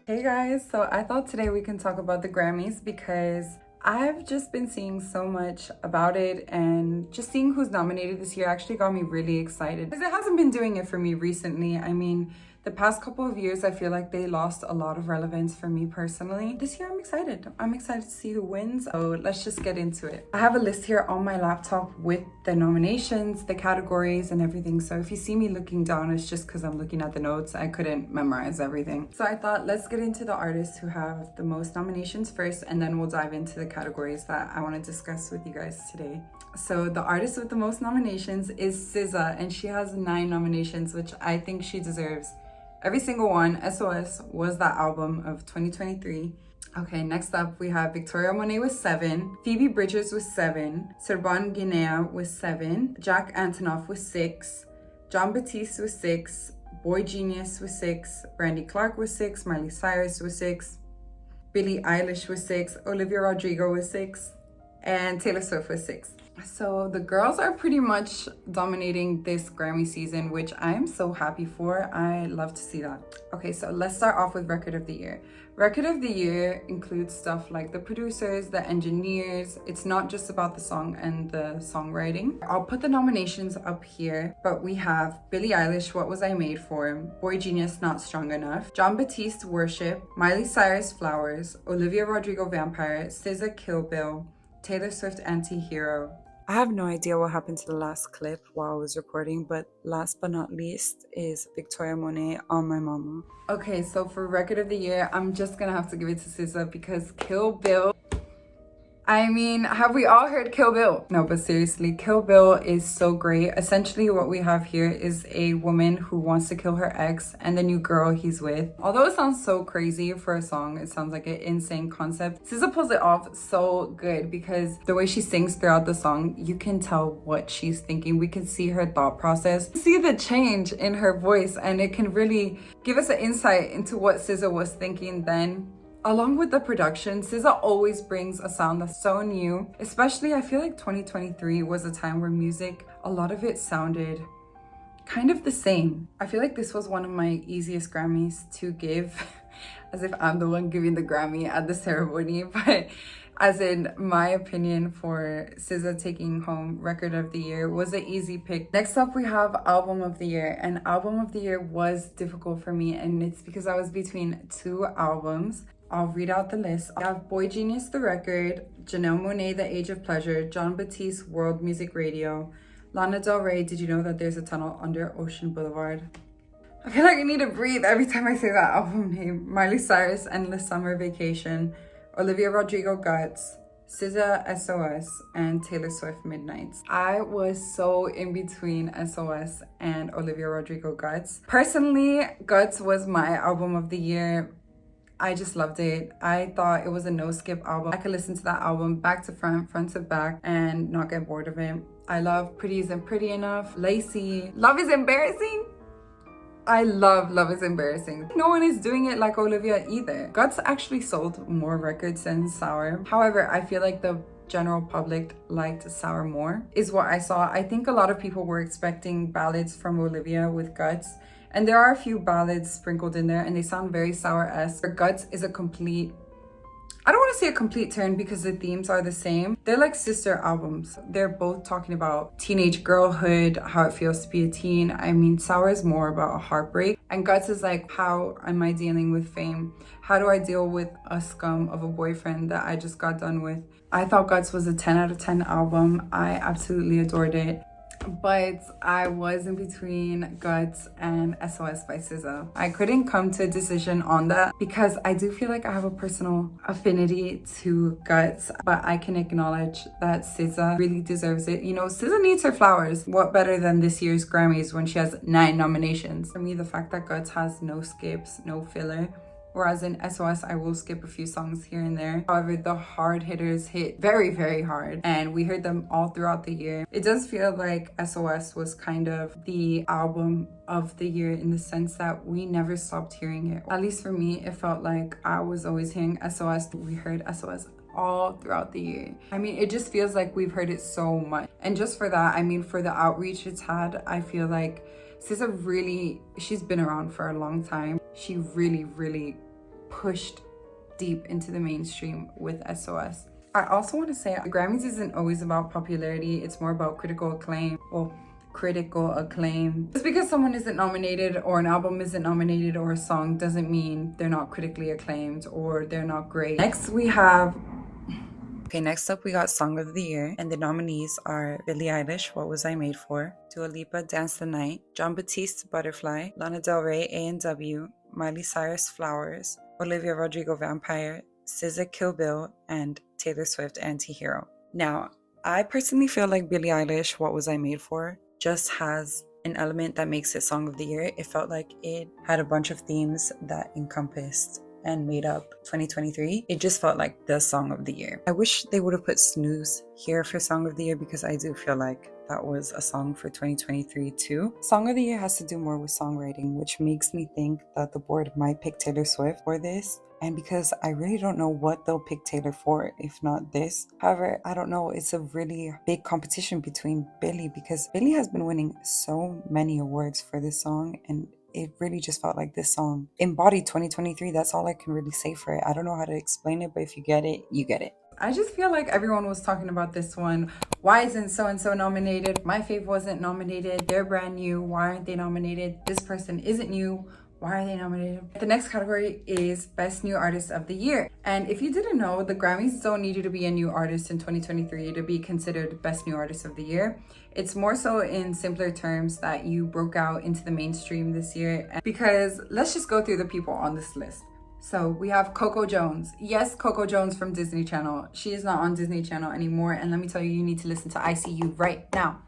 Hey guys, so I thought today we can talk about the Grammys because I've just been seeing so much about it, and just seeing who's nominated this year actually got me really excited because it hasn't been doing it for me recently. I mean, the past couple of years, I feel like they lost a lot of relevance for me personally. This year, I'm excited. I'm excited to see who wins. So let's just get into it. I have a list here on my laptop with the nominations, the categories, and everything. So if you see me looking down, it's just because I'm looking at the notes. I couldn't memorize everything. So I thought, let's get into the artists who have the most nominations first, and then we'll dive into the categories that I want to discuss with you guys today. So the artist with the most nominations is SZA, and she has 9 nominations, which I think she deserves. Every single one. SOS was that album of 2023. Okay, next up we have Victoria Monet with 7, Phoebe Bridgers with 7, Serban Guinea with 7, Jack Antonoff with 6, John Batiste with 6, Boy Genius with 6, Brandy Clark with 6, Miley Cyrus with 6, Billie Eilish with 6, Olivia Rodrigo with 6, and Taylor Swift with 6. So the girls are pretty much dominating this Grammy season, which I am so happy for. I love to see that. Okay, so let's start off with Record of the Year. Record of the Year includes stuff like the producers, the engineers. It's not just about the song and the songwriting. I'll put the nominations up here, but we have Billie Eilish, What Was I Made For, Boy Genius, Not Strong Enough, John Batiste, Worship, Miley Cyrus, Flowers, Olivia Rodrigo, Vampire, SZA, Kill Bill, Taylor Swift, Anti-Hero. I have no idea what happened to the last clip while I was recording, but last but not least is Victoria Monet, On My Mama. Okay, so for Record of the Year, I'm just gonna have to give it to SZA because Kill Bill, I mean, have we all heard Kill Bill? No, but seriously, Kill Bill is so great. Essentially, what we have here is a woman who wants to kill her ex and the new girl he's with. Although it sounds so crazy for a song, it sounds like an insane concept. SZA pulls it off so good because the way she sings throughout the song, you can tell what she's thinking. We can see her thought process, see the change in her voice, and it can really give us an insight into what SZA was thinking then. Along with the production, SZA always brings a sound that's so new. Especially, I feel like 2023 was a time where music, a lot of it sounded kind of the same. I feel like this was one of my easiest Grammys to give, as if I'm the one giving the Grammy at the ceremony, but as in my opinion for SZA taking home Record of the Year was an easy pick. Next up we have Album of the Year, and Album of the Year was difficult for me, and it's because I was between 2 albums. I'll read out the list. I have Boy Genius, The Record, Janelle Monáe, The Age of Pleasure, John Batiste, World Music Radio, Lana Del Rey, Did You Know That There's a Tunnel Under Ocean Boulevard. I feel like I need to breathe every time I say that album name. Miley Cyrus, Endless Summer Vacation, Olivia Rodrigo, Guts, SZA, SOS, and Taylor Swift, Midnights. I was so in between SOS and Olivia Rodrigo, Guts. Personally, Guts was my album of the year. I just loved it. I thought it was a no-skip album. I could listen to that album back to front, front to back, and not get bored of it. I love Pretty Isn't Pretty Enough, Lacy, Love Is Embarrassing. I love Love Is Embarrassing. No one is doing it like Olivia either. Guts actually sold more records than Sour. However, I feel like the general public liked Sour more, is what I saw. I think a lot of people were expecting ballads from Olivia with Guts. And there are a few ballads sprinkled in there and they sound very Sour-esque. Guts is a complete, I don't want to say a complete turn because the themes are the same. They're like sister albums. They're both talking about teenage girlhood, how it feels to be a teen. I mean, Sour is more about a heartbreak. And Guts is like, how am I dealing with fame? How do I deal with a scum of a boyfriend that I just got done with? I thought Guts was a 10 out of 10 album. I absolutely adored it. But I was in between Guts and SOS by SZA. I couldn't come to a decision on that because I do feel like I have a personal affinity to Guts, but I can acknowledge that SZA really deserves it. You know, SZA needs her flowers. What better than this year's Grammys when she has 9 nominations? For me, the fact that Guts has no skips, no filler, whereas in SOS, I will skip a few songs here and there. However, the hard hitters hit very, very hard, and we heard them all throughout the year. It does feel like SOS was kind of the album of the year in the sense that we never stopped hearing it. At least for me, it felt like I was always hearing SOS. We heard SOS all throughout the year. I mean, it just feels like we've heard it so much. And just for that, I mean, for the outreach it's had, I feel like SZA really, she's been around for a long time. She really pushed deep into the mainstream with SOS. I also want to say the Grammys isn't always about popularity, it's more about critical acclaim. Well, critical acclaim. Just because someone isn't nominated or an album isn't nominated or a song doesn't mean they're not critically acclaimed or they're not great. Next up we got Song of the Year, and the nominees are Billie Eilish, What Was I Made For, Dua Lipa, Dance the Night, Jon Batiste, Butterfly, Lana Del Rey, A&W, Miley Cyrus, Flowers, Olivia Rodrigo, Vampire, SZA, Kill Bill, and Taylor Swift, Anti-Hero. Now, I personally feel like Billie Eilish, What Was I Made For, just has an element that makes it Song of the Year. It felt like it had a bunch of themes that encompassed and made up 2023. It just felt like the Song of the Year. I wish they would have put Snooze here for Song of the Year, because I do feel like that was a song for 2023 too. Song of the Year has to do more with songwriting, which makes me think that the board might pick Taylor Swift for this. And because I really don't know what they'll pick Taylor for if not this. However, I don't know, it's a really big competition between Billie, because Billie has been winning so many awards for this song, and it really just felt like this song embodied 2023. That's all I can really say for it. I don't know how to explain it, but if you get it, you get it. I just feel like everyone was talking about this one. Why isn't so-and-so nominated? My fave wasn't nominated. They're brand new. Why aren't they nominated? This person isn't new. Why are they nominated? The next category is Best New Artist of the Year. And if you didn't know, the Grammys don't need you to be a new artist in 2023 to be considered Best New Artist of the Year. It's more so in simpler terms that you broke out into the mainstream this year. Because let's just go through the people on this list. So we have Coco Jones. Yes, Coco Jones from Disney Channel. She is not on Disney Channel anymore. And let me tell you, you need to listen to ICU right now.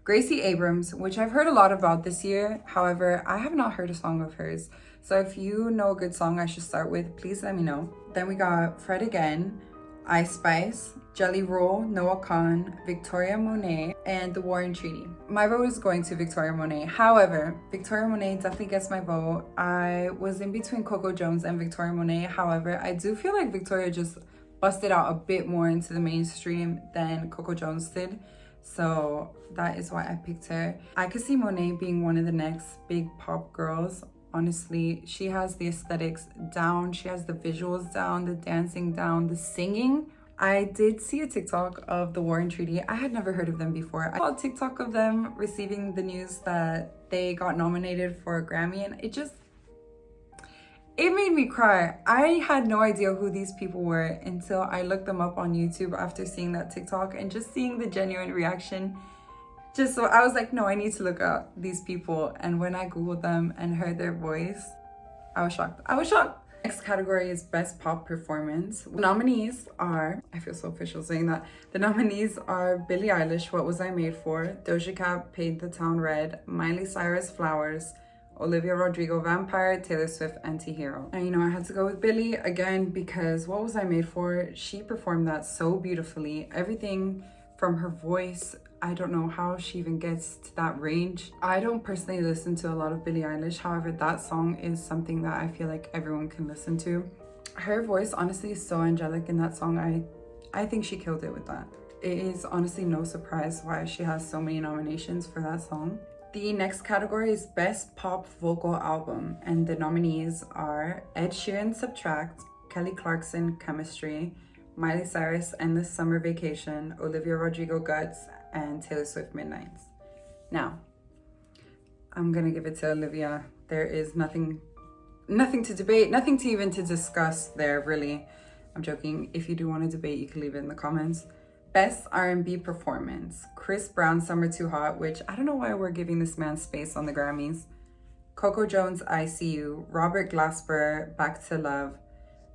Gracie Abrams, which I've heard a lot about this year. However, I have not heard a song of hers. So if you know a good song I should start with, please let me know. Then we got Fred Again, Ice Spice, Jelly Roll, Noah Kahan, Victoria Monet, and The War and Treaty. My vote is going to Victoria Monet. However, Victoria Monet definitely gets my vote. I was in between Coco Jones and Victoria Monet. However, I do feel like Victoria just busted out a bit more into the mainstream than Coco Jones did. So that is why I picked her. I could see Monet being one of the next big pop girls. Honestly, she has the aesthetics down. She has the visuals down, the dancing down, the singing. I did see a TikTok of The War and Treaty. I had never heard of them before. I saw a TikTok of them receiving the news that they got nominated for a Grammy, and it made me cry. I had no idea who these people were until I looked them up on YouTube after seeing that TikTok and just seeing the genuine reaction. So I was like, no, I need to look up these people. And when I Googled them and heard their voice, I was shocked. Next category is Best Pop Performance. The nominees are, I feel so official saying that, the nominees are Billie Eilish, What Was I Made For, Doja Cat, Paint the Town Red, Miley Cyrus, Flowers, Olivia Rodrigo, Vampire, Taylor Swift, Anti-Hero. And I had to go with Billie again because What Was I Made For? She performed that so beautifully. Everything from her voice, I don't know how she even gets to that range. I don't personally listen to a lot of Billie Eilish. However, that song is something that I feel like everyone can listen to. Her voice honestly is so angelic in that song. I think she killed it with that. It is honestly no surprise why she has so many nominations for that song. The next category is Best Pop Vocal Album, and the nominees are Ed Sheeran, Subtract, Kelly Clarkson, Chemistry, Miley Cyrus, Endless Summer Vacation, Olivia Rodrigo, Guts, and Taylor Swift, Midnights. Now, I'm gonna give it to Olivia. There is nothing to debate, nothing to even to discuss there, really. I'm joking. If you do want to debate, you can leave it in the comments. Best R&B Performance, Chris Brown, Summer Too Hot, which I don't know why we're giving this man space on the Grammys. Coco Jones, ICU, Robert Glasper, Back to Love,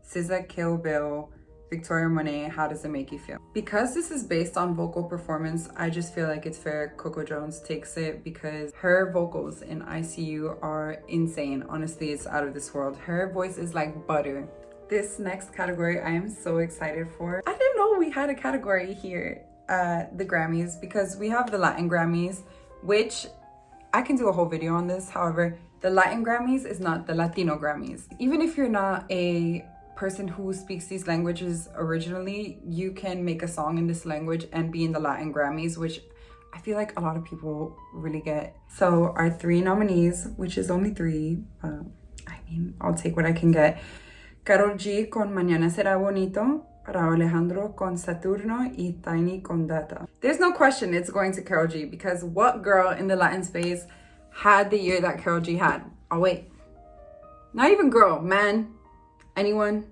SZA, Kill Bill, Victoria Monet, How Does It Make You Feel? Because this is based on vocal performance, I just feel like it's fair Coco Jones takes it because her vocals in ICU are insane. Honestly, it's out of this world. Her voice is like butter. This next category I am so excited for. I didn't know we had a category here at the Grammys because we have the Latin Grammys, which I can do a whole video on this. However, the Latin Grammys is not the Latino Grammys. Even if you're not a person who speaks these languages originally, you can make a song in this language and be in the Latin Grammys, which I feel like a lot of people really get. So our three nominees, which is only three, I mean, I'll take what I can get. Karol G con Mañana Será Bonito, Raúl Alejandro con Saturno, y Tiny con Data. There's no question it's going to Karol G, because what girl in the Latin space had the year that Karol G had? Oh wait, not even girl, man, anyone?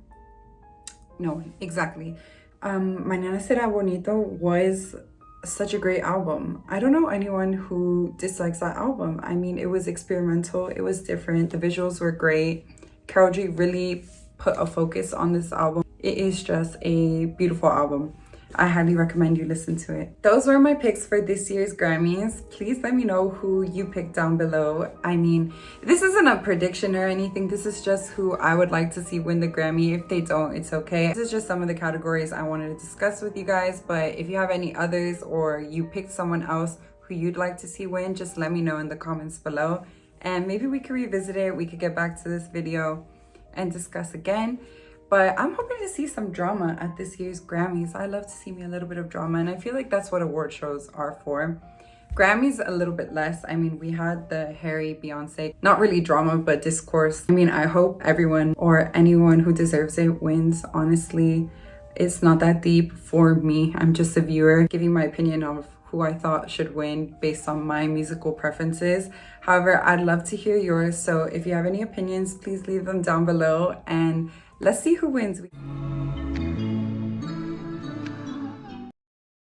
No, exactly. Mañana Será Bonito was such a great album. I don't know anyone who dislikes that album. I mean, it was experimental, it was different, the visuals were great. Karol G really put a focus on this album. It is just a beautiful album. I highly recommend you listen to it. Those were my picks for this year's Grammys. Please let me know who you picked down below. I mean, this isn't a prediction or anything. This is just who I would like to see win the Grammy. If they don't, it's okay. This is just some of the categories I wanted to discuss with you guys. But if you have any others, or you picked someone else who you'd like to see win, just let me know in the comments below. And maybe we could revisit it. We could get back to this video and discuss again. But I'm hoping to see some drama at this year's Grammys. I love to see me a little bit of drama, and I feel like that's what award shows are for. Grammys a little bit less. I mean, we had the Harry Beyonce, not really drama, but discourse. I mean, I hope everyone or anyone who deserves it wins. Honestly, it's not that deep for me. I'm just a viewer giving my opinion of who I thought should win based on my musical preferences. However, I'd love to hear yours. So if you have any opinions, please leave them down below, and let's see who wins.